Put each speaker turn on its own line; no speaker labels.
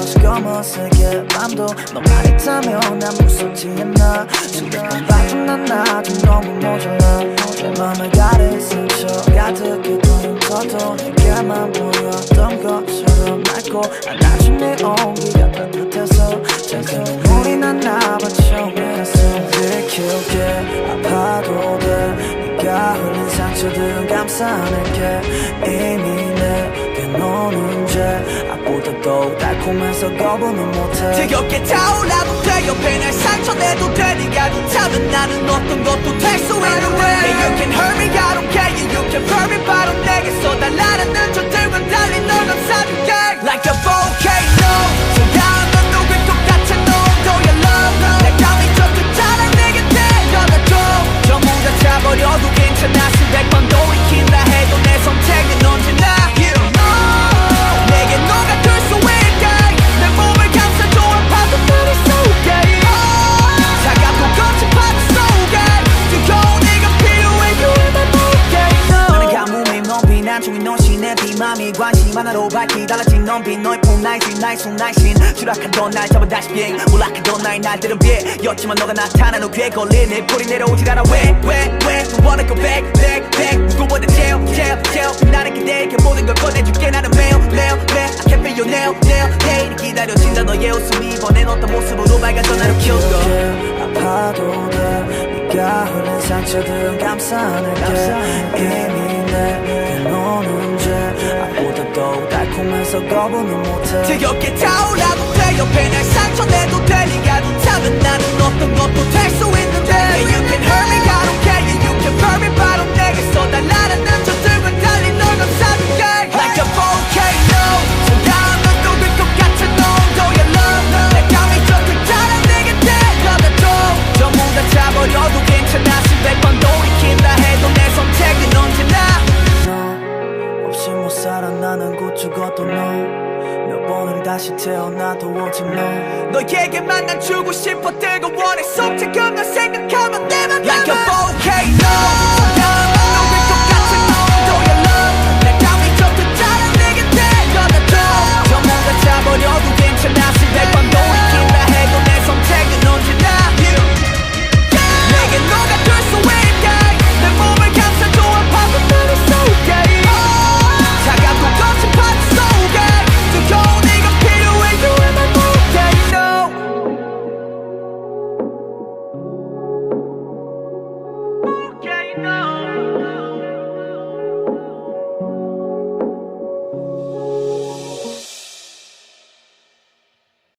그려서 검은색의 밤도 너만 있다면 난 무섭지 않나 수백번 봐도 난 나도 너무 모자라 내 맘을 가린 상처 가득히 더듬어도 내게만 보였던 것처럼 맑고 안아준 네 온기가 따뜻해서 작은 눈물이 난 나만 처음이었어 들키게 아파도 돼 네가 흘린 상처들은 감싸낼게 이미 내게 너는 죄악보다도 달콤해서 거부는 못해
지겹게 타올라도 돼 옆에 날 상처내도 돼 네가 좋다면 나는 어떤 것도 될 수 있는데 yeah, you can hurt me I don't care yeah, you can hurt me 바로 내게서 달라라는 저들과 달리 널 감싸줄게 Like a volcano 차가운 넌 누굴 똑같은 온도의 love 내가 미쳤던 자랑 내게 데려다줘 전부 다 차버려도 괜찮아 수백 번도 익힌다 해도 내 선택은 언제나 내게 너가 될 수 있게 내 몸을 감싸줘 아파도 나를 쏘게 차갑고 거친 파도 속에 뜨거운 네가 필요해 You are my volcano 나는 가뭄이 넘비 난중이 너신의 비맘이 관심 하나로 밝히 달라진 넘비 너의 폼 날씬 나의 손 날씬 추락하던 날 잡아 다시 비행 몰락하던 나의 날들은 비였지만 너가 나타난 후 귀에 걸린 내 볼이 내려오질 않아 왜 You wanna go back 누구보다 제일 빛나는 기대에 모든 걸 꺼내줄게 나는 매일 I can't feel your nail 내일이 기다려진다 너의 웃음 이번엔 어떤 모습으로 밝아져 나를 키워줘
아파도 돼 네가 흘린 상처들은 감싸낼게 이미 내게 너는 죄악보다도 달콤해서 거부는 못해
지겹게 타올라도 돼 옆에 날 상처내도 돼 네가 좋다면 나는 어떤 것도 될 수 있는데 yeah, you can hurt me I don't care yeah, you can hurt me 바로 내게서 달라라는 저들과 달리 널 감싸줄게 Like a volcano 차가운 넌 녹을 것 같은 온도의 love 내가 미쳤던 자랑 내게 데려다줘 전부 다 차버려도 괜찮아 수백 번도 익힌다 해도 내 선택은 언제나
너 없이 못 살아 나는 곧 죽어도 너 몇 번을 다시 태어나도 오직 너
너에게만 난 주고 싶어 뜨거워 내 속삭여 널 생각하면 내 맘 Like a volcano